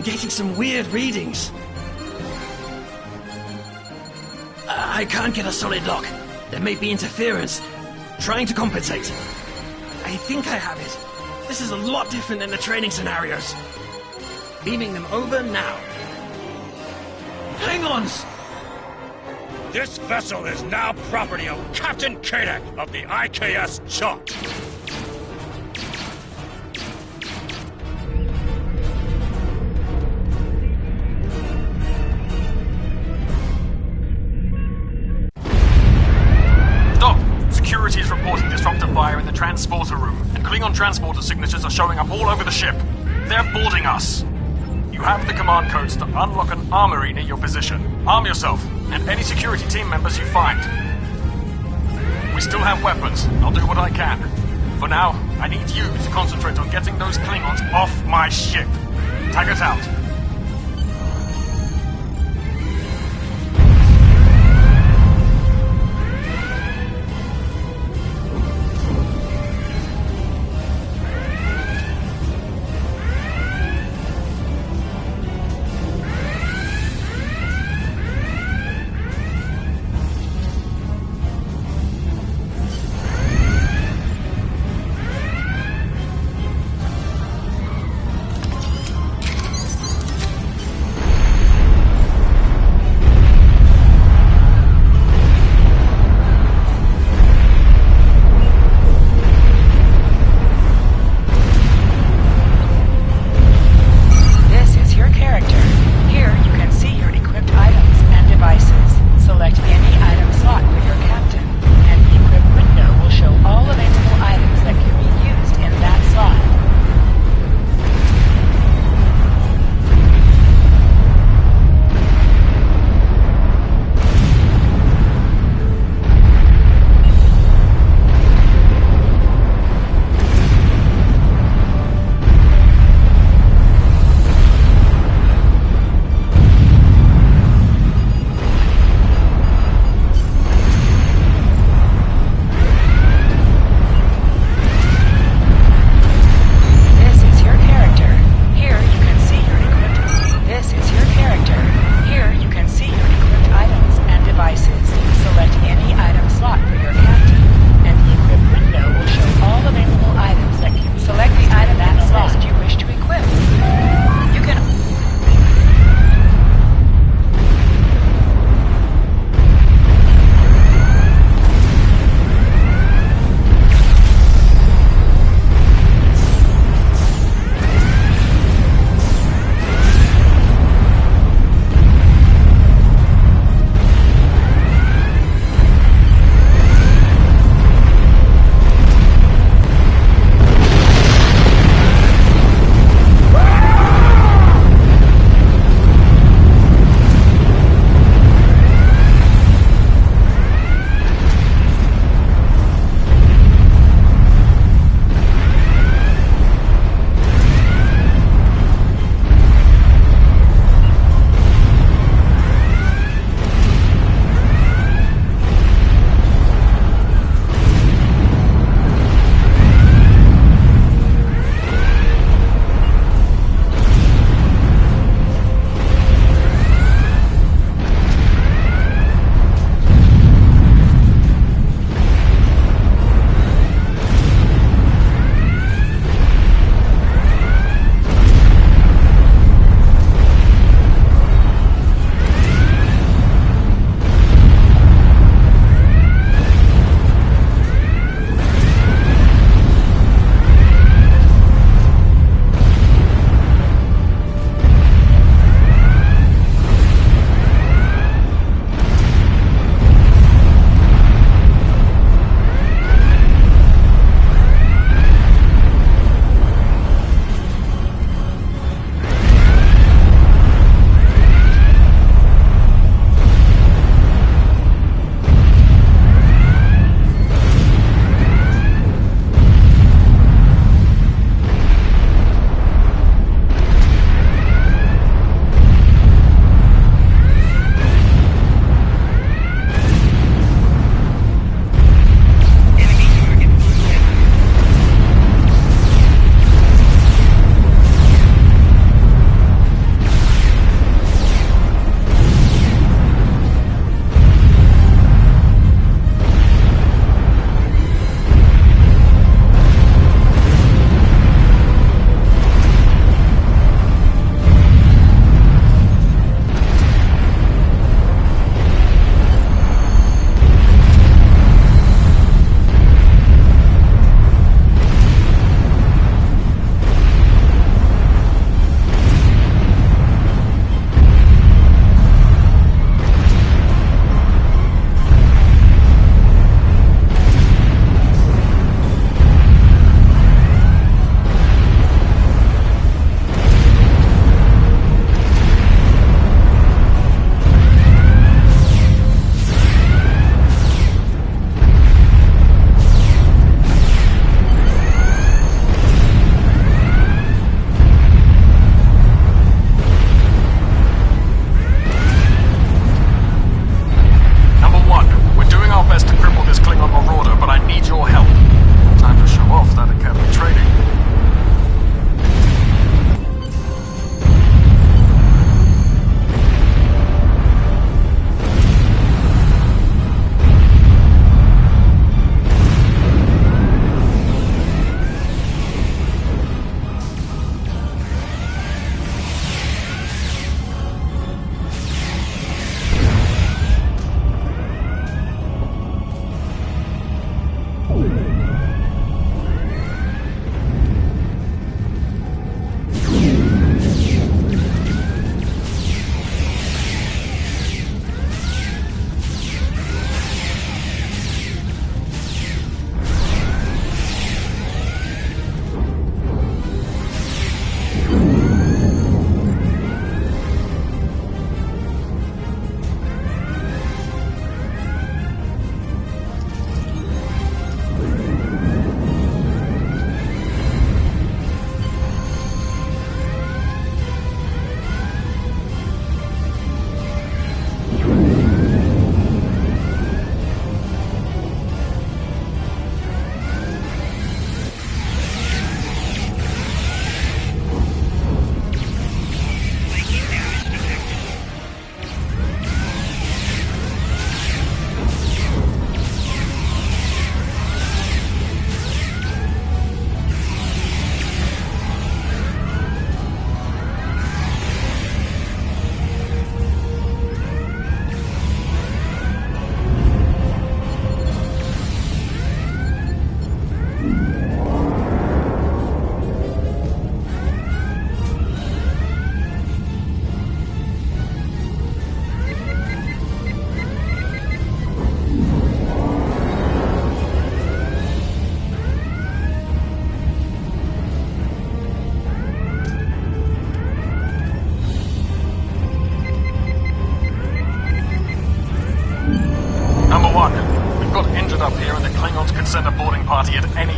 I'm getting some weird readings. I can't get a solid lock. There may be interference. Trying to compensate. I think I have it. This is a lot different than the training scenarios. Beaming them over now. Klingons! This vessel is now property of Captain Kadek of the IKS Chart. Stop! Security is reporting disruptor fire in the transporter room, and Klingon transporter signatures are showing up all over the ship. They're boarding us. You have the command codes to unlock an armory near your position. Arm yourself, and any security team members you find. We still have weapons. I'll do what I can. For now, I need you to concentrate on getting those Klingons off my ship. Taggart out.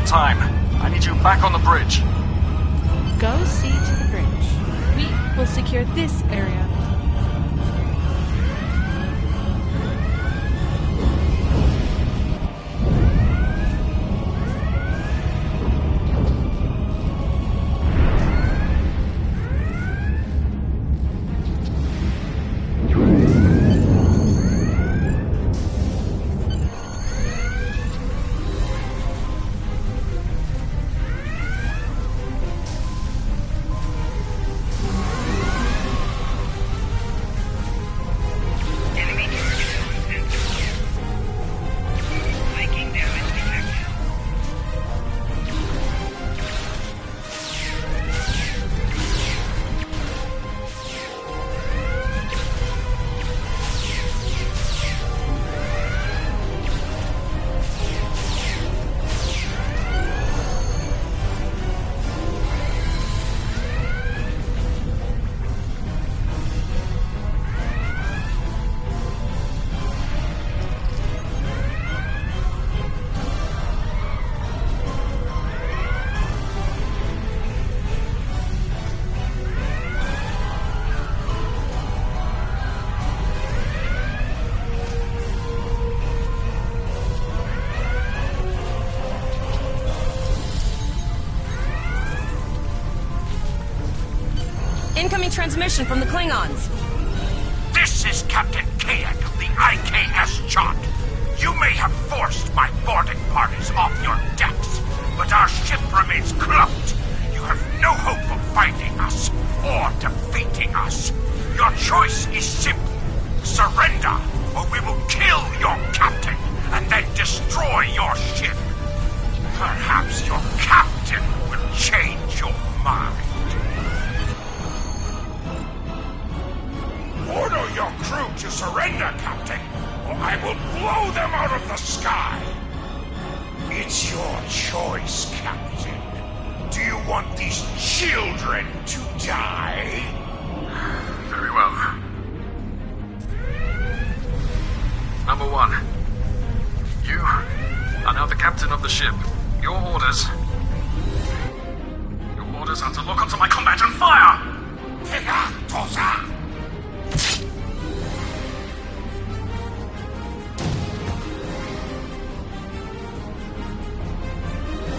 wasting time. I need you back on the bridge. Go see to the bridge. We will secure this area. Incoming transmission from the Klingons. This is Captain Kayak of the IKS Chart. You may have forced my boarding parties off your decks, but our ship remains cloaked. You have no hope of finding us or defeating us. Your choice is simple. Surrender, or we will kill your captain and then destroy your ship. Perhaps your captain will change your mind. Order your crew to surrender, Captain, or I will blow them out of the sky. It's your choice, Captain. Do you want these children to die? Very well. Number one. You are now the captain of the ship. Your orders are to lock onto my combat and fire! Tosa!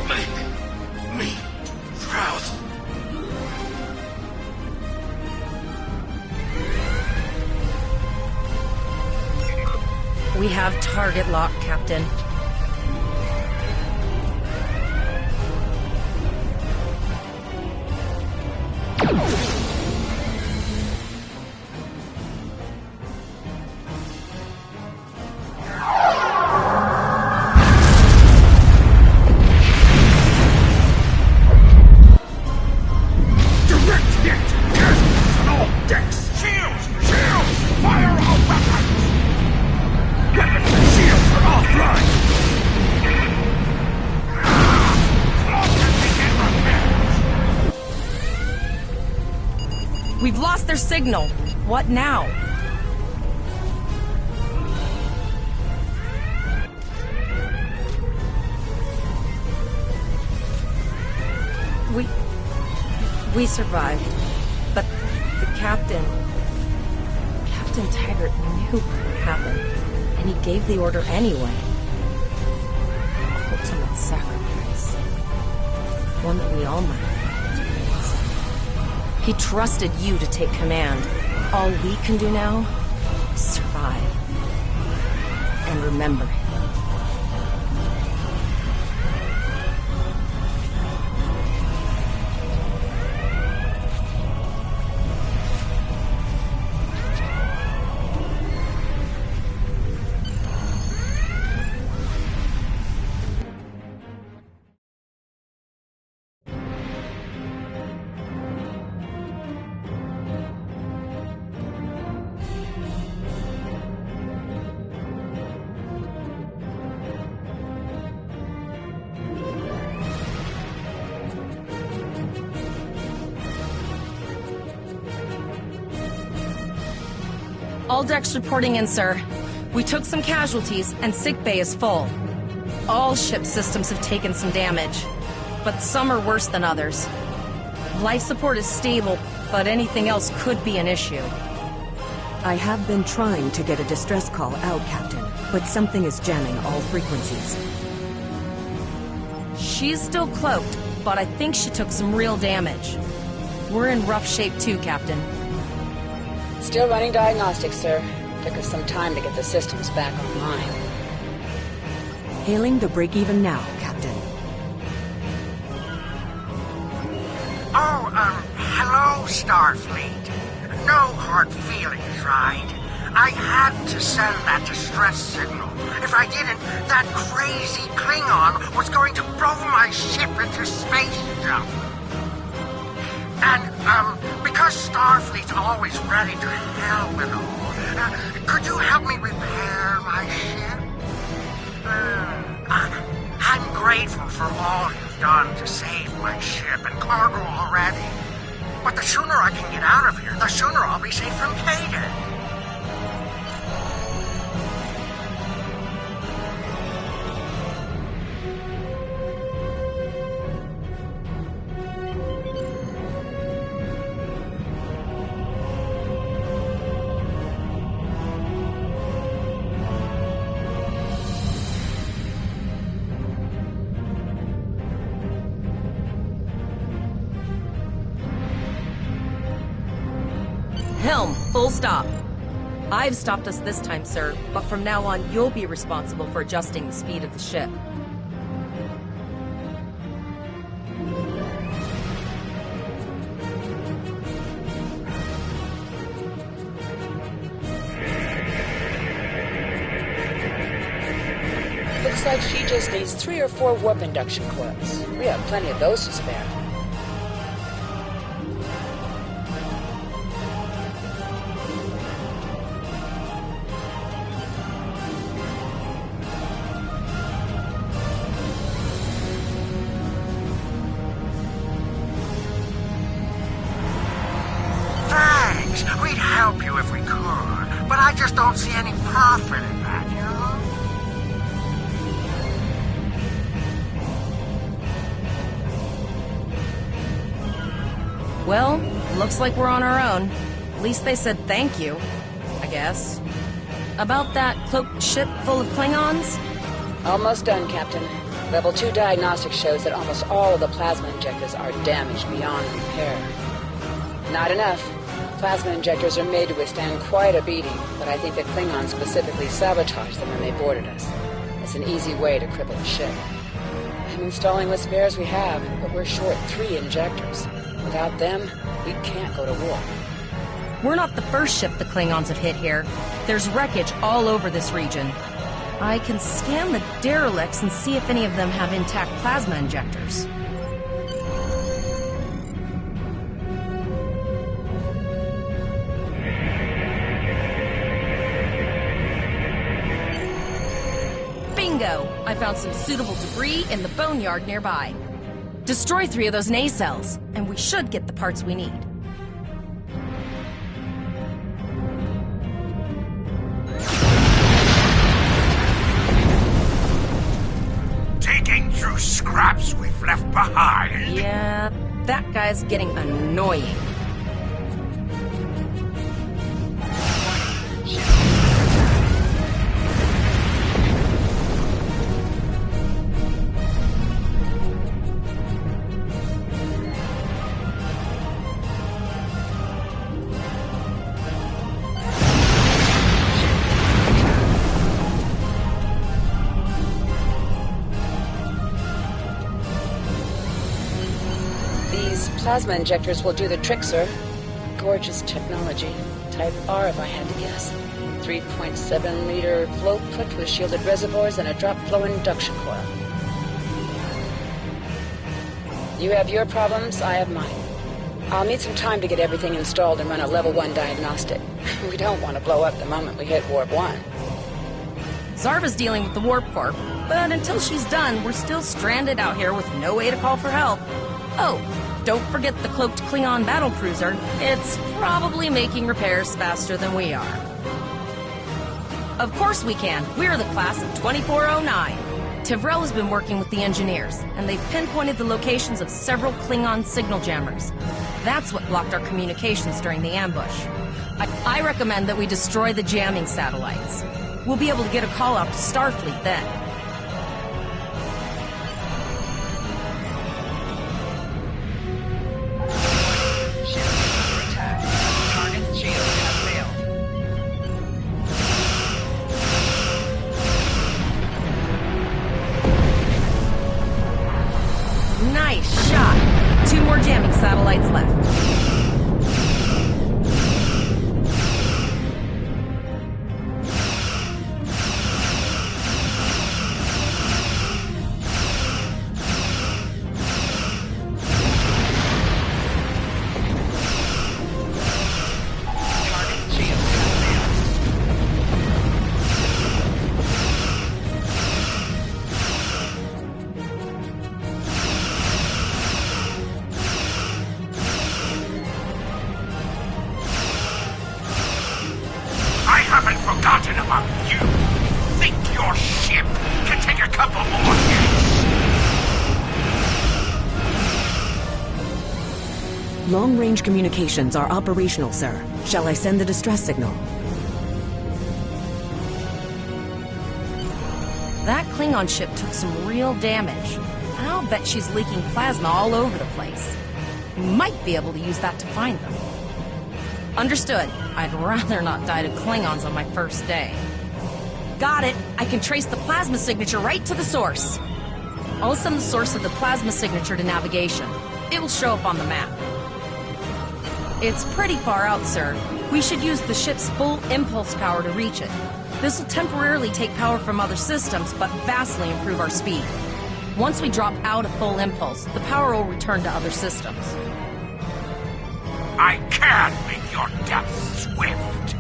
Make me proud. We have target lock, Captain. We've lost their signal. What now? We survived. But the Captain Taggart knew what would happen. And he gave the order anyway. Ultimate sacrifice. One that we all might have to. He trusted you to take command. All we can do now is survive. And remember him. All decks reporting in, sir. We took some casualties, and sickbay is full. All ship systems have taken some damage, but some are worse than others. Life support is stable, but anything else could be an issue. I have been trying to get a distress call out, Captain, but something is jamming all frequencies. She's still cloaked, but I think she took some real damage. We're in rough shape too, Captain. Still running diagnostics, sir. Took us some time to get the systems back online. Hailing the break-even now, Captain. Oh, hello, Starfleet. No hard feelings, right? I had to send that distress signal. If I didn't, that crazy Klingon was going to blow my ship into space jump. And, because Starfleet's always ready to hell with all, could you help me repair my ship? I'm grateful for all you've done to save my ship and cargo already. But the sooner I can get out of here, the sooner I'll be safe from payday. Helm, full stop. I've stopped us this time, sir, but from now on, you'll be responsible for adjusting the speed of the ship. Looks like she just needs 3 or 4 warp induction coils. We have plenty of those to spare. Thanks. We'd help you if we could, but I just don't see any profit in that, you know? Well, looks like we're on our own. At least they said thank you, I guess. About that cloaked ship full of Klingons? Almost done, Captain. Level 2 diagnostics shows that almost all of the plasma injectors are damaged beyond repair. Not enough. Plasma injectors are made to withstand quite a beating, but I think the Klingons specifically sabotaged them when they boarded us. It's an easy way to cripple a ship. I'm installing what spares we have, but we're short 3 injectors. Without them, we can't go to war. We're not the first ship the Klingons have hit here. There's wreckage all over this region. I can scan the derelicts and see if any of them have intact plasma injectors. Bingo! I found some suitable debris in the boneyard nearby. Destroy 3 of those nacelles, and we should get the parts we need. Digging through scraps we've left behind. Yeah, that guy's getting annoying. Plasma injectors will do the trick, sir. Gorgeous technology. Type R, if I had to guess. 3.7-liter flow put with shielded reservoirs and a drop flow induction coil. You have your problems, I have mine. I'll need some time to get everything installed and run a level 1 diagnostic. We don't want to blow up the moment we hit warp 1. Zarva's dealing with the warp core, but until she's done, we're still stranded out here with no way to call for help. Oh, don't forget the cloaked Klingon battlecruiser. It's probably making repairs faster than we are. Of course we can. We're the class of 2409. Tivrel has been working with the engineers, and they've pinpointed the locations of several Klingon signal jammers. That's what blocked our communications during the ambush. I recommend that we destroy the jamming satellites. We'll be able to get a call out to Starfleet then. Ship under attack. Target's shield has failed. Nice shot. 2 more jamming satellites left. Forgotten about you. Think your ship can take a couple more hits? Long-range communications are operational, sir. Shall I send the distress signal? That Klingon ship took some real damage. I'll bet she's leaking plasma all over the place. We might be able to use that to find them. Understood. I'd rather not die to Klingons on my first day. Got it. I can trace the plasma signature right to the source. I'll send the source of the plasma signature to navigation. It'll show up on the map. It's pretty far out, sir. We should use the ship's full impulse power to reach it. This will temporarily take power from other systems, but vastly improve our speed. Once we drop out of full impulse, the power will return to other systems. I can make your death swift.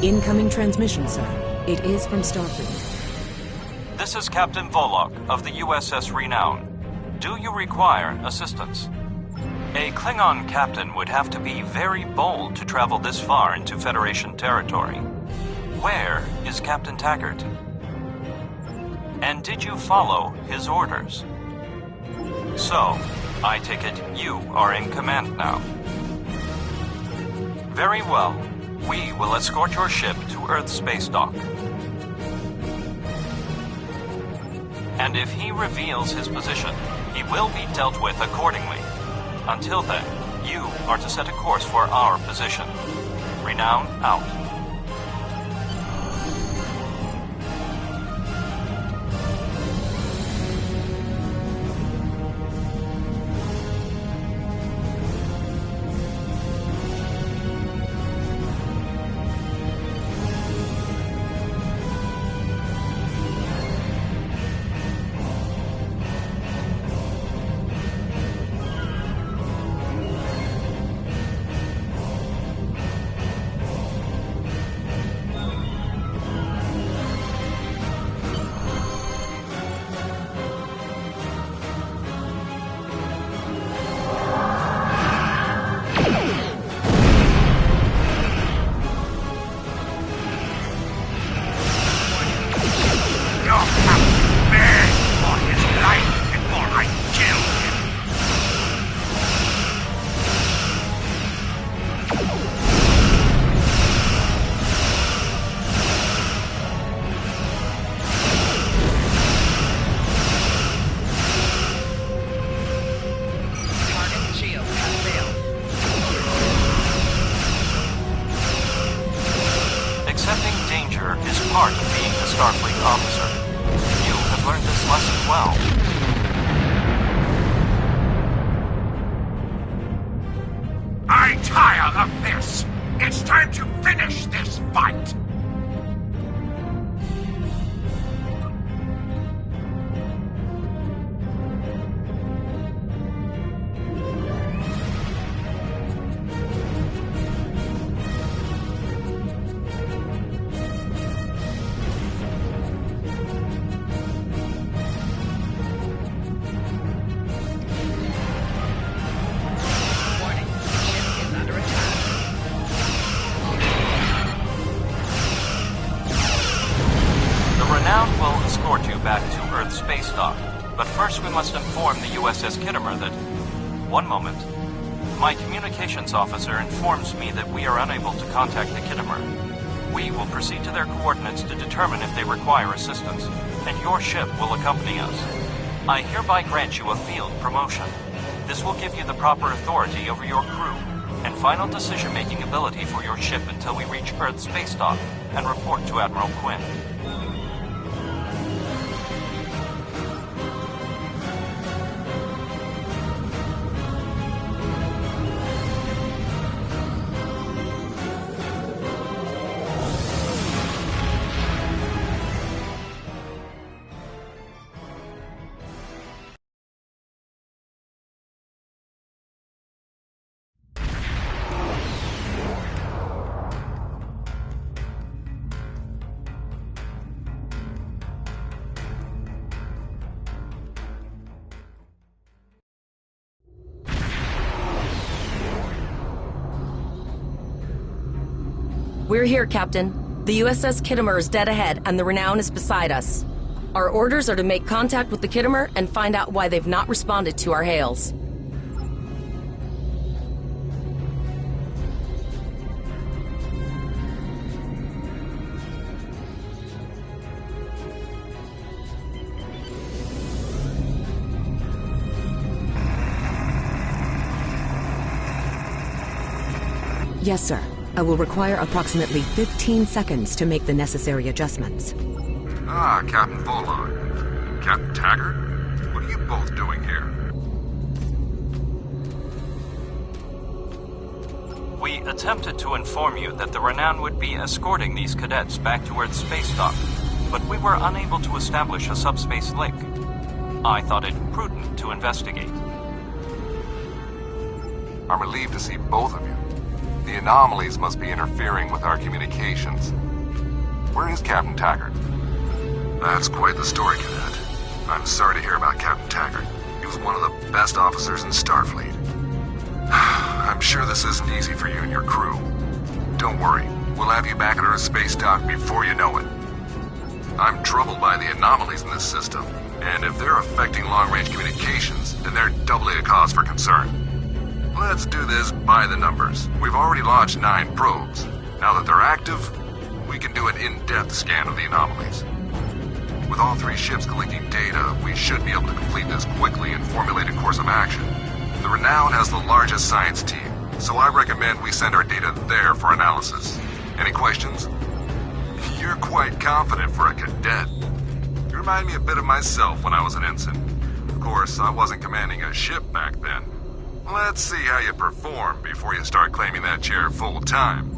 Incoming transmission, sir. It is from Starfleet. This is Captain Volok of the USS Renown. Do you require assistance? A Klingon captain would have to be very bold to travel this far into Federation territory. Where is Captain Taggart? And did you follow his orders? So, I take it you are in command now. Very well. We will escort your ship to Earth's space dock. And if he reveals his position, he will be dealt with accordingly. Until then, you are to set a course for our position. Renown out. Part of being a Starfleet officer. You have learned this lesson well. I tire of this! It's time to finish this fight! Will escort you back to Earth's space dock, but first we must inform the USS Kittimer that... One moment. My communications officer informs me that we are unable to contact the Kittimer. We will proceed to their coordinates to determine if they require assistance, and your ship will accompany us. I hereby grant you a field promotion. This will give you the proper authority over your crew, and final decision-making ability for your ship until we reach Earth's space dock and report to Admiral Quinn. We're here, Captain. The USS Kittimer is dead ahead, and the Renown is beside us. Our orders are to make contact with the Kittimer and find out why they've not responded to our hails. Yes, sir. I will require approximately 15 seconds to make the necessary adjustments. Ah, Captain Bullock. Captain Taggart? What are you both doing here? We attempted to inform you that the Renown would be escorting these cadets back to Earth's space dock, but we were unable to establish a subspace link. I thought it prudent to investigate. I'm relieved to see both of you. The anomalies must be interfering with our communications. Where is Captain Taggart? That's quite the story, Cadet. I'm sorry to hear about Captain Taggart. He was one of the best officers in Starfleet. I'm sure this isn't easy for you and your crew. Don't worry, we'll have you back at Earth's space dock before you know it. I'm troubled by the anomalies in this system, and if they're affecting long-range communications, then they're doubly a cause for concern. Let's do this by the numbers. We've already launched 9 probes. Now that they're active, we can do an in-depth scan of the anomalies. With all 3 ships collecting data, we should be able to complete this quickly and formulate a course of action. The Renown has the largest science team, so I recommend we send our data there for analysis. Any questions? You're quite confident for a cadet. You remind me a bit of myself when I was an ensign. Of course, I wasn't commanding a ship back then. Let's see how you perform before you start claiming that chair full time.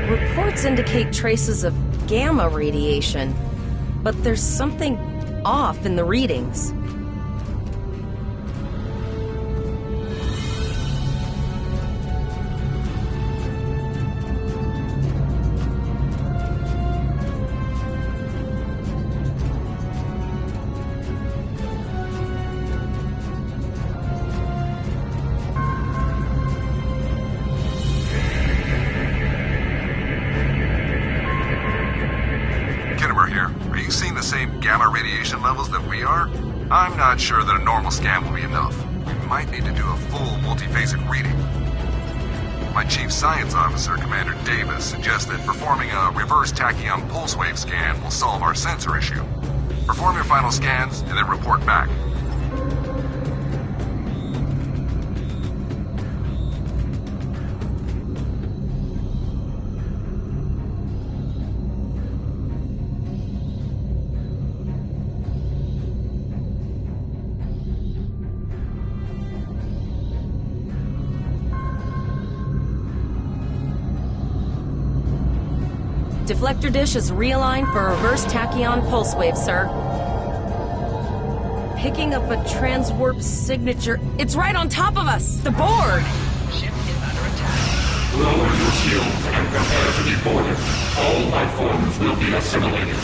Reports indicate traces of gamma radiation, but there's something off in the readings. Levels that we are? I'm not sure that a normal scan will be enough. We might need to do a full multiphasic reading. My chief science officer, Commander Davis, suggests that performing a reverse tachyon pulse wave scan will solve our sensor issue. Perform your final scans and then report back. Deflector dish is realigned for a reverse tachyon pulse wave, sir. Picking up a transwarp signature. It's right on top of us! The board! Ship is under attack. Lower your shields and prepare to be boarded. All life forms will be assimilated.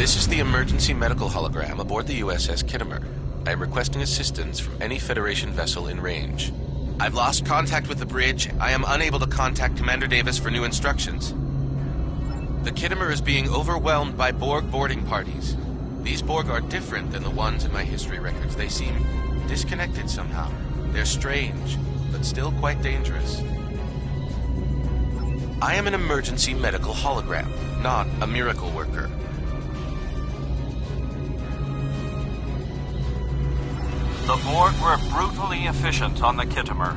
This is the emergency medical hologram aboard the USS Kittimer. I am requesting assistance from any Federation vessel in range. I've lost contact with the bridge. I am unable to contact Commander Davis for new instructions. The Kittimer is being overwhelmed by Borg boarding parties. These Borg are different than the ones in my history records. They seem disconnected somehow. They're strange, but still quite dangerous. I am an emergency medical hologram, not a miracle worker. The Borg were brutally efficient on the Kittimer.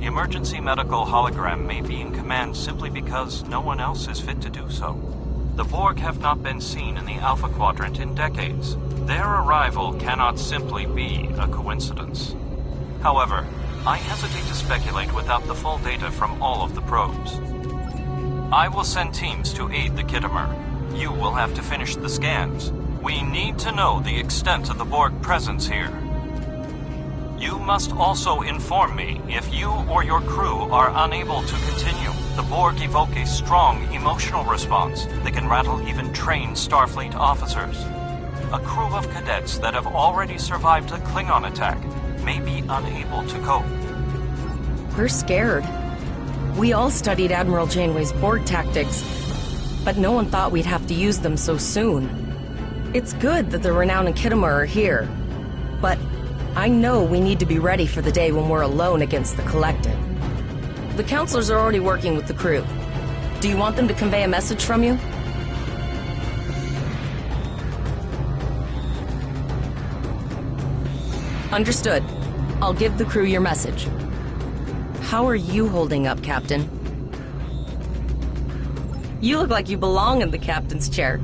The emergency medical hologram may be in command simply because no one else is fit to do so. The Borg have not been seen in the Alpha Quadrant in decades. Their arrival cannot simply be a coincidence. However, I hesitate to speculate without the full data from all of the probes. I will send teams to aid the Kittimer. You will have to finish the scans. We need to know the extent of the Borg presence here. You must also inform me if you or your crew are unable to continue. The Borg evoke a strong emotional response that can rattle even trained Starfleet officers. A crew of cadets that have already survived a Klingon attack may be unable to cope. We're scared. We all studied Admiral Janeway's Borg tactics, but no one thought we'd have to use them so soon. It's good that the Renown and Kittimer are here, but I know we need to be ready for the day when we're alone against the Collective. The counselors are already working with the crew. Do you want them to convey a message from you? Understood. I'll give the crew your message. How are you holding up, Captain? You look like you belong in the captain's chair.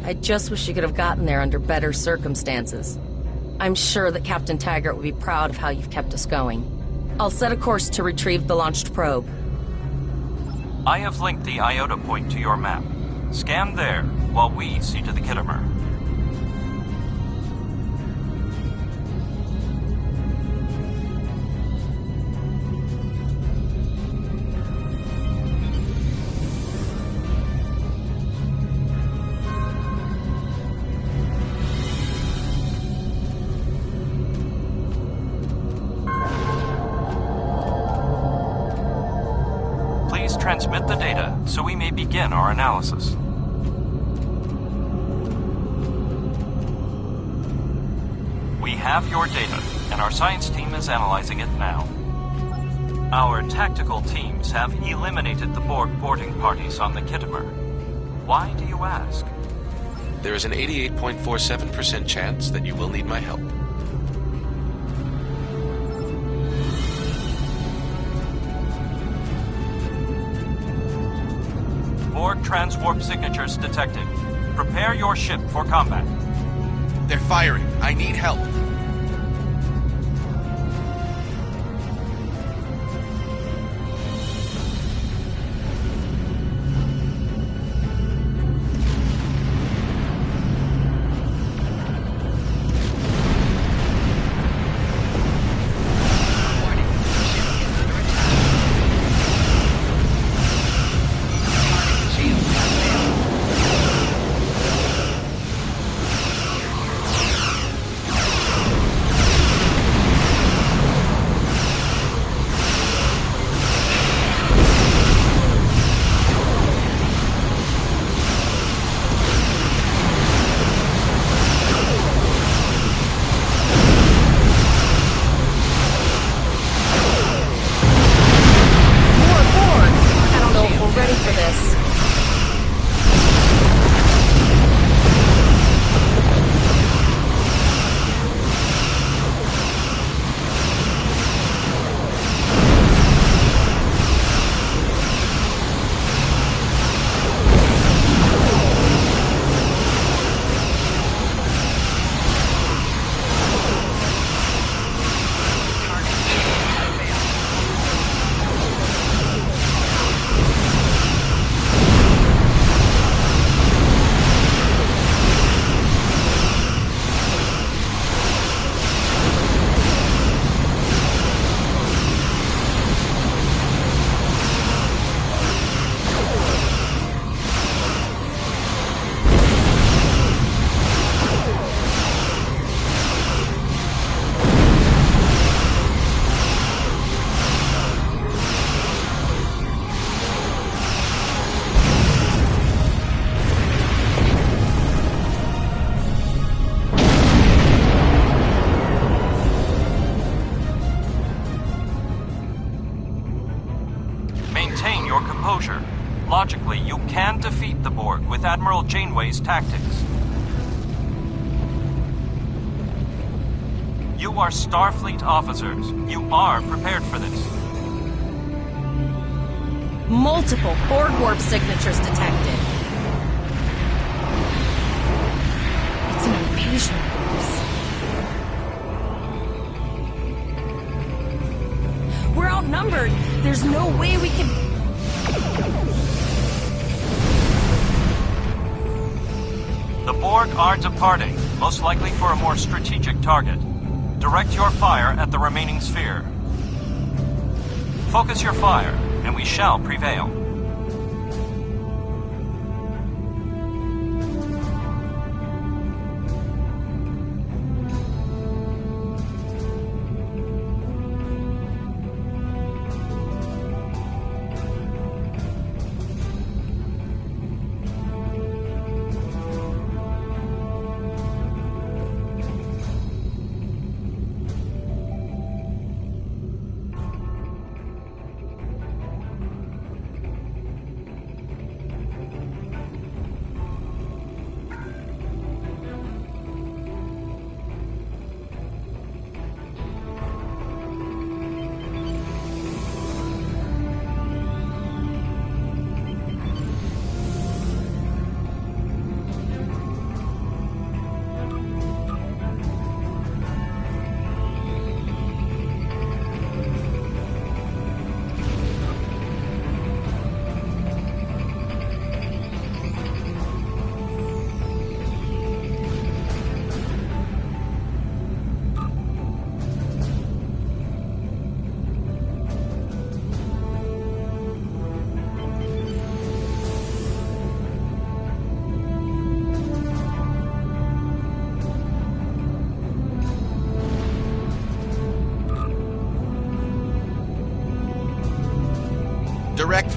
I just wish you could have gotten there under better circumstances. I'm sure that Captain Taggart would be proud of how you've kept us going. I'll set a course to retrieve the launched probe. I have linked the Iota point to your map. Scan there while we see to the Kittimer. Transmit the data so we may begin our analysis. We have your data, and our science team is analyzing it now. Our tactical teams have eliminated the Borg boarding parties on the Kittimer. Why do you ask? There is an 88.47% chance that you will need my help. Borg transwarp signatures detected. Prepare your ship for combat. They're firing. I need help. your composure. Logically, you can defeat the Borg with Admiral Janeway's tactics. You are Starfleet officers. You are prepared for this. Multiple Borg warp signatures detected. It's an invasion force. We're outnumbered. There's no way we can... The Borg are departing, most likely for a more strategic target. Direct your fire at the remaining sphere. Focus your fire, and we shall prevail.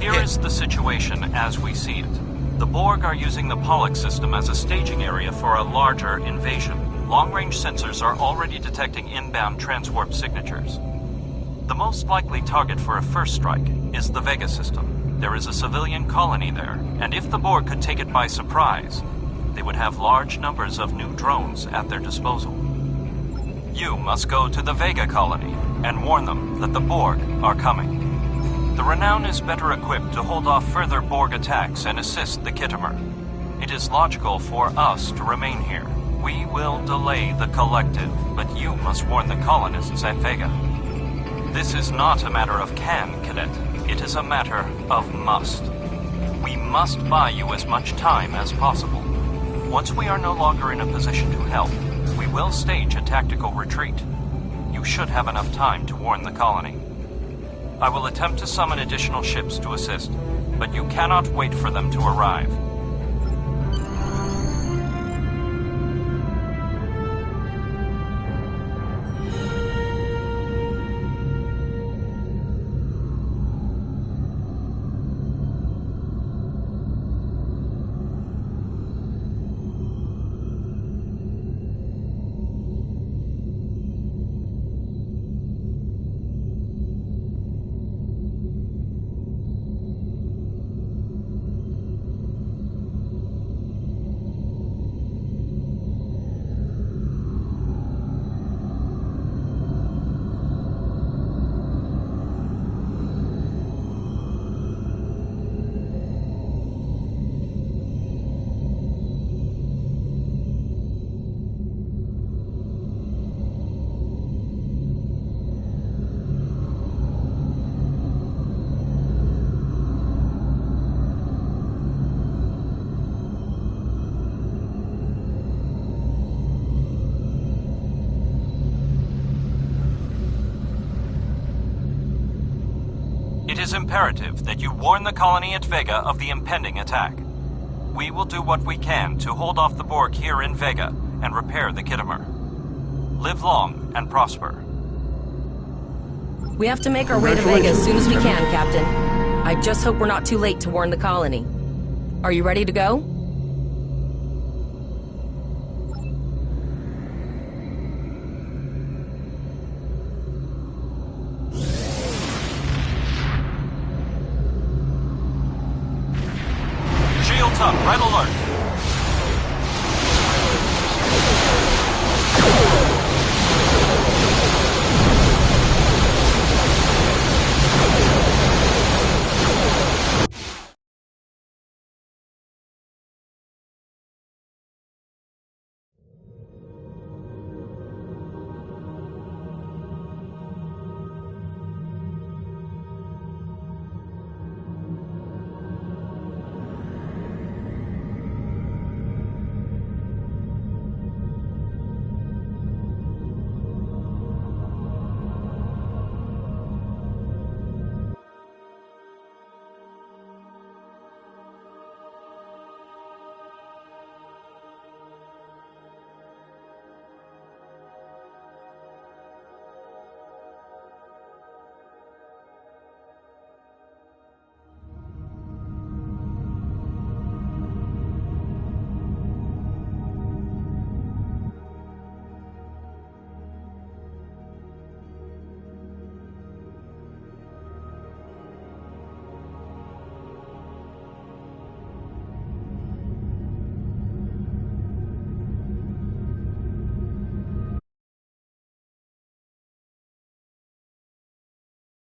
Here is the situation as we see it. The Borg are using the Pollux system as a staging area for a larger invasion. Long-range sensors are already detecting inbound transwarp signatures. The most likely target for a first strike is the Vega system. There is a civilian colony there, and if the Borg could take it by surprise, they would have large numbers of new drones at their disposal. You must go to the Vega colony and warn them that the Borg are coming. The Renown is better equipped to hold off further Borg attacks and assist the Khitomer. It is logical for us to remain here. We will delay the Collective, but you must warn the colonists at Vega. This is not a matter of can, Cadet. It is a matter of must. We must buy you as much time as possible. Once we are no longer in a position to help, we will stage a tactical retreat. You should have enough time to warn the colony. I will attempt to summon additional ships to assist, but you cannot wait for them to arrive. It is imperative that you warn the colony at Vega of the impending attack. We will do what we can to hold off the Borg here in Vega and repair the Khitomer. Live long and prosper. We have to make our way to Vega as soon as we can, Captain. I just hope we're not too late to warn the colony. Are you ready to go? up. Red alert.